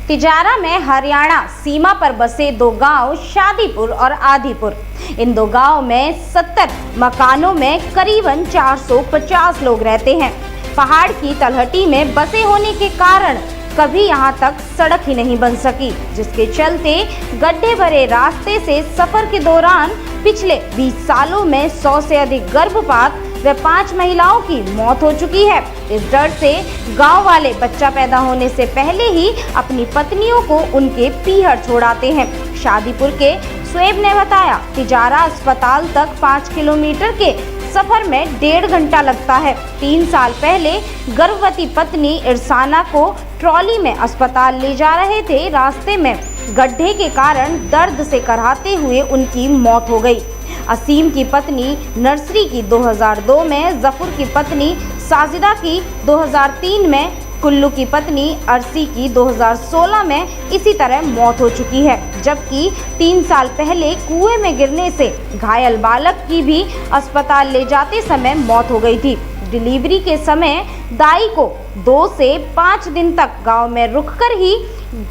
तिजारा में हरियाणा सीमा पर बसे दो गांव शादीपुर और आदिपुर। इन दो गांव में 70 मकानों में करीबन 450 लोग रहते हैं। पहाड़ की तलहटी में बसे होने के कारण कभी यहां तक सड़क ही नहीं बन सकी, जिसके चलते गड्ढे भरे रास्ते से सफर के दौरान पिछले 20 सालों में 100 से अधिक गर्भपात व 5 महिलाओं की मौत हो चुकी है। इस डर से गांव वाले बच्चा पैदा होने से पहले ही अपनी पत्नियों को उनके पीहर छोड़ाते हैं। शादीपुर के स्वेब ने बताया, तिजारा अस्पताल तक 5 किलोमीटर के सफर में 1.5 घंटा लगता है। 3 साल पहले गर्भवती पत्नी इरसाना को ट्रॉली में अस्पताल ले जा रहे थे। रास्ते में गड्ढे के कारण दर्द से कराहते हुए उनकी मौत हो गई। असीम की पत्नी नर्सरी की 2002 में, जफर की पत्नी साजिदा की 2003 में, कुल्लू की पत्नी अरसी की 2016 में इसी तरह मौत हो चुकी है। जबकि 3 साल पहले कुएं में गिरने से घायल बालक की भी अस्पताल ले जाते समय मौत हो गई थी। डिलीवरी के समय दाई को 2 से 5 दिन तक गांव में रुककर ही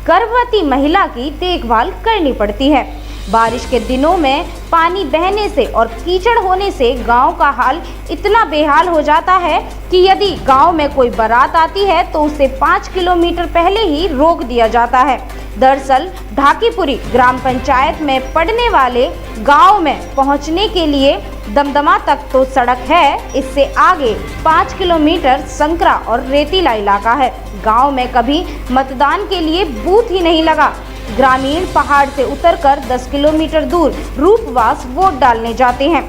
गर्भवती महिला की देखभाल करनी पड़ती है। बारिश के दिनों में पानी बहने से और कीचड़ होने से गांव का हाल इतना बेहाल हो जाता है कि यदि गांव में कोई बारात आती है तो उसे 5 किलोमीटर पहले ही रोक दिया जाता है। दरअसल ढाकीपुरी ग्राम पंचायत में पड़ने वाले गांव में पहुंचने के लिए दमदमा तक तो सड़क है, इससे आगे 5 किलोमीटर संकरा और रेतीला इलाका है। गांव में कभी मतदान के लिए बूथ ही नहीं लगा। ग्रामीण पहाड़ से उतरकर 10 किलोमीटर दूर रूपवास वोट डालने जाते हैं।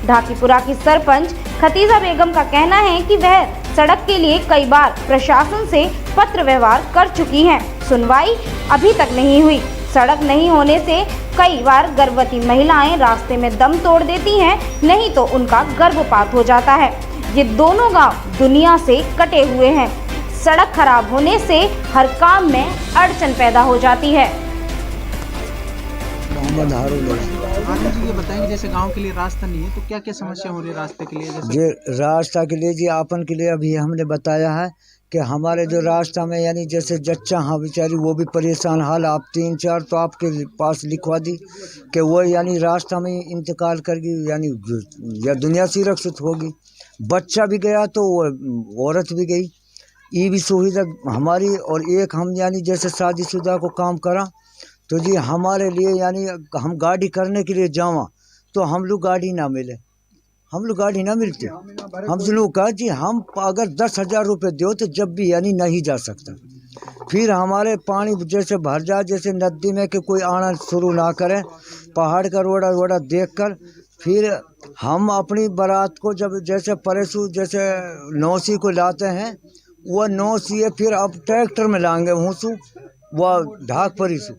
ढाकीपुरा की सरपंच खतीजा बेगम का कहना है कि वह सड़क के लिए कई बार प्रशासन से पत्र व्यवहार कर चुकी हैं, सुनवाई अभी तक नहीं हुई। सड़क नहीं होने से कई बार गर्भवती महिलाएं रास्ते में दम तोड़ देती हैं, नहीं तो उनका गर्भपात हो जाता है। ये दोनों गांव दुनिया से कटे हुए हैं। सड़क खराब होने से हर काम में अड़चन पैदा हो जाती है। जी ये बताएंगे, जैसे गांव के लिए रास्ता नहीं है तो क्या क्या समस्या हो रही है रास्ते के लिए? जे रास्ता के लिए जी आपन के लिए अभी हमने बताया है कि हमारे जो रास्ता में यानी जैसे जच्चा हाँ बेचारी वो भी परेशान हाल, आप 3-4 तो आपके पास लिखवा दी कि वो यानी रास्ता में इंतकाल कर गई, यानी या दुनिया से रक्षित होगी। बच्चा भी गया तो वो औरत भी गई। ये भी सुविधा हमारी। और एक हम यानी जैसे शादीशुदा को काम करा तो जी हमारे लिए यानी हम गाड़ी करने के लिए जावा तो हम लोग गाड़ी ना मिले, हम लोग गाड़ी ना मिलती। हम लोग कहा जी हम अगर 10,000 रुपये दो तो जब भी यानी नहीं जा सकता। फिर हमारे पानी जैसे भर जाए, जैसे नदी में कि कोई आना शुरू ना करे, पहाड़ का रोड़ा वोड़ा देख कर फिर हम अपनी बारात को जब जैसे परेसू जैसे नौसी को लाते हैं, वह नौसी फिर अब ट्रैक्टर में लाएंगे हूँसू वह ढाक परीसू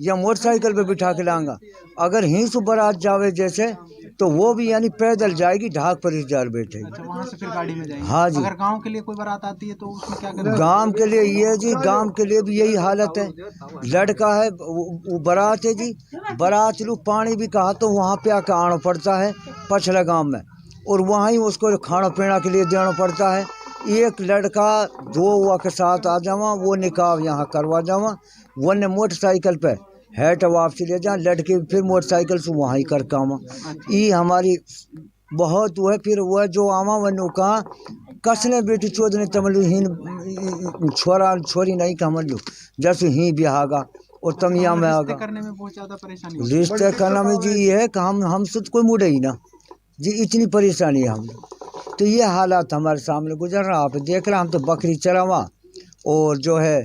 या मोटरसाइकिल पे बिठा के लाऊंगा। अगर हिंसू बारात जावे जैसे तो वो भी यानी पैदल जाएगी, ढाक पर जार बैठेगी। अच्छा, वहाँ से फिर गाड़ी में जाएगी। हाँ जी। अगर गांव के लिए कोई बारात आती है तो उसमें क्या करें? गांव के लिए ये जी, गांव के लिए भी यही हालत है। लड़का है वो बारात है जी, बारात लोग पानी भी कहा तो वहाँ पे आकर आना पड़ता है पछला गाँव में, और वहाँ ही उसको खाना पीना के लिए देना पड़ता है। एक लड़का 2 के साथ आ जावा, वो निकाह यहाँ करवा जावा, वो ने मोटरसाइकिल पे हेट वापसी ले जा, लड़के फिर मोटरसाइकिल से वहाँ ही कर कामा। ये हमारी बहुत वो है। फिर वह जो आमा वनु का कसने बेटी चोदने तमलू ही छोरा छोरी नहीं कमलू जैसे ही बिहागा और तमिया में आगा। करने में बहुत ज़्यादा परेशानी, रिश्ते करने में जी ये है कि हम सुध कोई मुड़े ही ना जी, इतनी परेशानी है हम। तो ये हालात हमारे सामने गुजर रहा, आप देख रहे। हम तो बकरी चरावा और जो है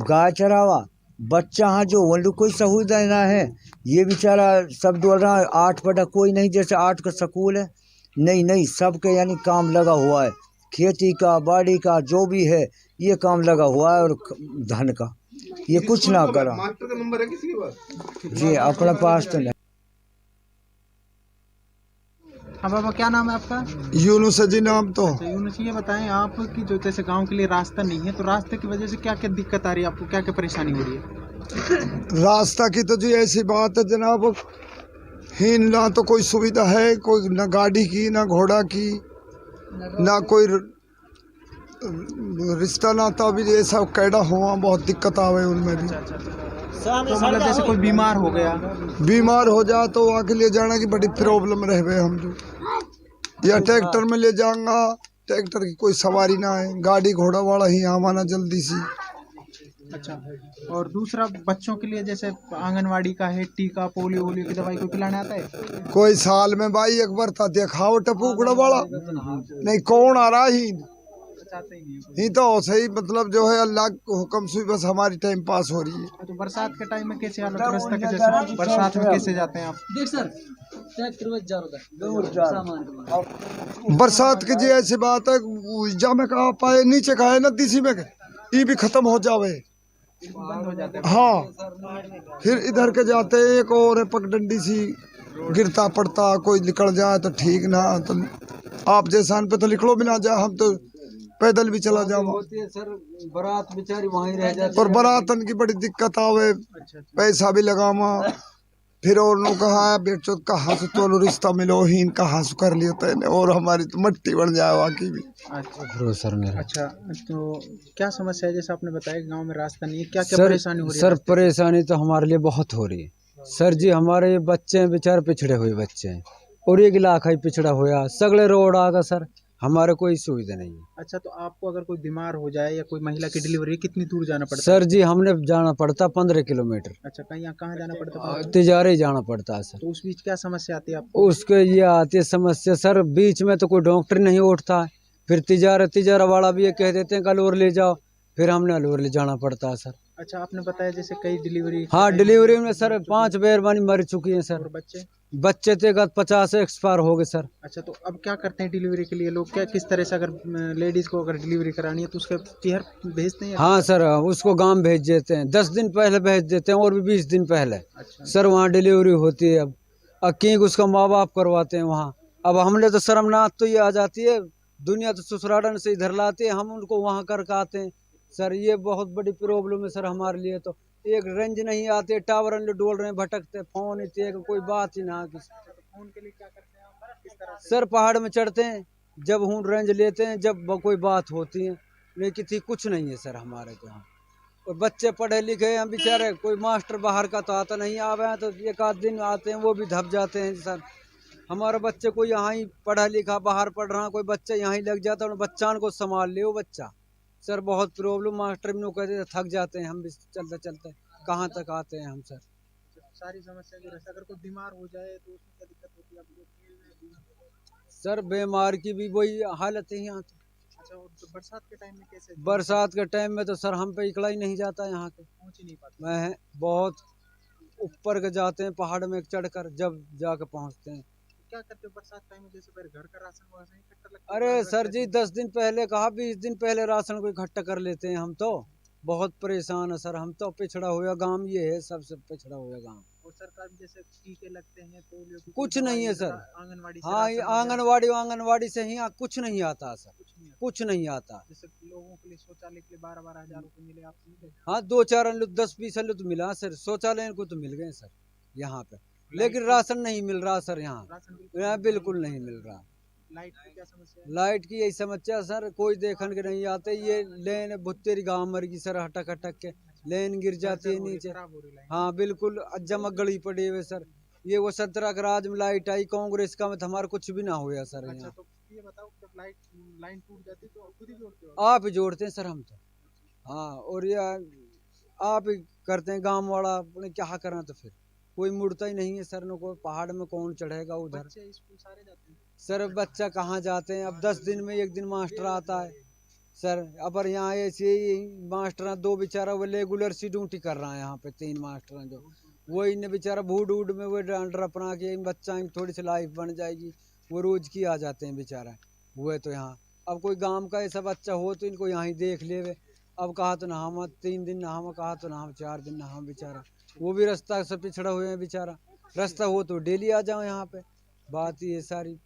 गाय चरावा, बच्चा हाँ जो वो लोग कोई सहूलत ना है। ये बेचारा सब डोल रहा है। 8 बटा कोई नहीं, जैसे 8 का स्कूल है, नहीं सबके यानी काम लगा हुआ है, खेती का बाड़ी का जो भी है ये काम लगा हुआ है, और धन का ये कुछ ना करा जी अपने पास तो नहीं। हाँ बाबा, क्या नाम है आपका? यूनुस जी नाम तो। यूनुस, ये बताएं आप कि जो जैसे गांव के लिए रास्ता नहीं है तो रास्ते की वजह से क्या क्या दिक्कत आ रही है आपको, क्या क्या परेशानी हो रही है? रास्ता की तो जी ऐसी बात है जनाब, ही ना तो कोई सुविधा है, कोई ना गाड़ी की ना घोड़ा की ना कोई रिश्ता नाता भी ये सब कैडा हुआ, बहुत दिक्कत आवे उनमें भी। तो मतलब जैसे कोई बीमार हो गया, बीमार हो जाए तो वहाँ के लिए जाना की बड़ी प्रॉब्लम रहे हम जो, या ट्रैक्टर में ले जाऊंगा, ट्रैक्टर की कोई सवारी ना है, गाड़ी घोड़ा वाला ही आवाना जल्दी सी। अच्छा, और दूसरा बच्चों के लिए जैसे आंगनवाड़ी का है, टीका पोलियो वोलियो की दवाई कोई पिलाने आता है? कोई साल में भाई एक बार था दिखाओ टपूकड़ा वाला, नहीं कौन आ रहा ही चाहते ही नहीं। ही तो सही, मतलब जो है अल्लाह के हुक्म से बस हमारी टाइम पास हो रही है। तो बरसात के टाइम में कैसे हालत रास्ता के, जैसे बरसात में कैसे जाते हैं आप? बरसात की जी ऐसी बात है, जा में कहा पाए नीचे कहा है ना तीसी में ये भी खत्म हो जावे, बंद हो जाते हैं। हाँ फिर इधर के जाते एक और है पगडंडी सी, गिरता पड़ता कोई निकल जाए तो ठीक, ना तो आप जैसान पे तो निकलो भी ना जाए, हम तो पैदल भी चला जाओ। सर बारात बेचारी वहीं रह जाती और बारातन की बड़ी दिक्कत आवे, पैसा भी लगावा, फिर और नो कहा बेचो कहाँ से तो रिश्ता मिलो ही कहाँ से कर लियो तैने, और हमारी तो मट्टी बन जाए वाकई भी। अच्छा सर मेरा। अच्छा, तो क्या समस्या है? जैसे आपने बताया गांव में रास्ता नहीं है, क्या क्या सर परेशानी हो रही है? सर परेशानी तो हमारे लिए बहुत हो रही है सर जी। हमारे ये बच्चे हैं बेचारे, पिछड़े हुए बच्चे हैं, और एक इलाका ही पिछड़ा हुआ, सगले रोड आगा सर, हमारे कोई सुविधा नहीं है। अच्छा, तो आपको अगर कोई बीमार हो जाए या कोई महिला की डिलीवरी, कितनी दूर जाना पड़ता है? सर जी हमने जाना पड़ता 15 किलोमीटर, अच्छा, कहाँ जाना पड़ता है? तिजारे जाना पड़ता है सर। तो उस बीच क्या समस्या आती है आपको? उसके ये आती है समस्या सर, बीच में तो कोई डॉक्टर नहीं उठता है, फिर तिजारा वाला भी ये कह देते हैं कल और ले जाओ, फिर हमने अलवर ले जाना पड़ता है सर। अच्छा, आपने बताया जैसे कई डिलीवरी। हाँ डिलीवरी में सर 5 बेरबानी मर चुकी हैं सर। और बच्चे थे 50 एक्सपायर हो गए सर। अच्छा, तो अब क्या करते हैं डिलीवरी के लिए लोग? क्या किस तरह से, अगर लेडीज को अगर डिलीवरी करानी है तो उसके टिहर भेजते हैं? हाँ सर, उसको गांव भेज देते हैं, 10 दिन पहले भेज देते हैं, और भी 20 दिन पहले। अच्छा। सर वहाँ डिलीवरी होती है, अब किंग उसका माँ बाप करवाते हैं वहाँ। अब हमने तो शर्मनाक तो ये आ जाती है, दुनिया तो ससुरालन से इधर लाते हैं, हम उनको वहाँ कर आते हैं सर। ये बहुत बड़ी प्रॉब्लम है सर हमारे लिए। तो एक रेंज नहीं आते, टावर डोल रहे हैं, भटकते, फोन इतने कोई बात ही ना किसी। फोन के लिए क्या करते हैं आप? किस तरह से? सर पहाड़ में चढ़ते हैं, जब हूँ रेंज लेते हैं, जब कोई बात होती है, लेकिन थी कुछ नहीं है सर हमारे तो यहाँ। और बच्चे पढ़े लिखे हैं बेचारे, कोई मास्टर बाहर का तो आता नहीं, आवे हैं तो एक आध दिन आते हैं, वो भी धप जाते हैं सर। हमारे बच्चे को यहाँ ही पढ़ा लिखा बाहर पढ़ रहा, कोई बच्चा यहाँ ही लग जाता है, बच्चान को संभाल ले वो बच्चा। सर बहुत प्रॉब्लम, मास्टर भी कहते थक जाते हैं, हम भी चलते चलते कहाँ तक आते हैं हम सर। सारी समस्या जो रहती है, अगर कोई बीमार हो जाए तो उसमें क्या दिक्कत होती है आपको? सर बीमार की भी वही हालत है यहाँ तो। अच्छा, और तो बरसात के टाइम में कैसे? बरसात के टाइम में तो सर हम पे इकड़ा ही नहीं जाता यहाँ के, पहुंच ही नहीं पाते। मैं बहुत ऊपर के जाते हैं पहाड़ में चढ़कर, जब जाके पहुँचते हैं। क्या करते हो बरसात टाइम में? जैसे फिर घर का राशन वासन इकट्ठा लगता है? अरे सर जी 10 दिन पहले कहा, 20 दिन पहले राशन को इकट्ठा कर लेते हैं हम तो। बहुत परेशान है सर हम तो, पिछड़ा हुआ गांव ये है, सबसे पिछड़ा हुआ गांव। और सरकार जैसे टीके लगते हैं, पोलियो की कुछ नहीं है सर। आंगनवाड़ी से हाँ ये राशन वगैरह आंगनवाड़ी से ही कुछ नहीं आता सर, कुछ नहीं आता। कुछ नहीं आता। जैसे लोगों के लिए शौचालय के लिए 12-12 हजार रुपए मिले, आपको मिले? हाँ 2-4 अन्य 10-20 अन्य तो मिला सर, शौचालय को तो मिल गए सर यहाँ पे, लेकिन राशन नहीं मिल रहा सर यहाँ। राशन यहाँ बिल्कुल नहीं मिल रहा। लाइट की क्या समस्या है? लाइट की यही समस्या सर, कोई देखन के नहीं आते। ये लेन भुत्तेरी गाँव मर गई सर, हटक हटक के लेन गिर जाती है नीचे। खराब हो रही लाइट। हाँ बिल्कुल जमक गड़ी पड़ी हुई सर। ये वो 17 के राज में लाइट आई, कांग्रेस का में तो हमारा कुछ भी ना हुआ सर। अच्छा, यहाँ तो ये बताओ, जब लाइन टूट जाती है तो खुद ही जोड़ते हो? आप ही जोड़ते हैं सर हम तो। हाँ, और ये आप ही करते हैं, गांव वाला अपने क्या करना, तो फिर कोई मुड़ता ही नहीं है सर। न कोई पहाड़ में कौन चढ़ेगा उधर। बच्चे स्कूल सारे जाते हैं? सर बच्चा कहाँ जाते हैं, अब 10 दिन में एक दिन मास्टर आता है सर। अब यहाँ ऐसे ही मास्टर 2 बेचारा वो रेगुलर सी ड्यूटी कर रहा है यहाँ पे, 3 मास्टर हैं जो, वो इन बेचारा भूड उड में वो अंडर अपना के इन बच्चा की थोड़ी सी लाइफ बन जाएगी, वो रोज की आ जाते हैं बेचारा हुए। तो यहाँ अब कोई गांव का ऐसा बच्चा हो तो इनको यहाँ ही देख ले। अब कहा तो नहा मत 3 दिन नहा, कहा तो नहा 4 दिन नहा बेचारा, वो भी रास्ता से पिछड़ा हुए हैं बेचारा। रास्ता हो तो डेली आ जाओ यहाँ पे, बात ये सारी।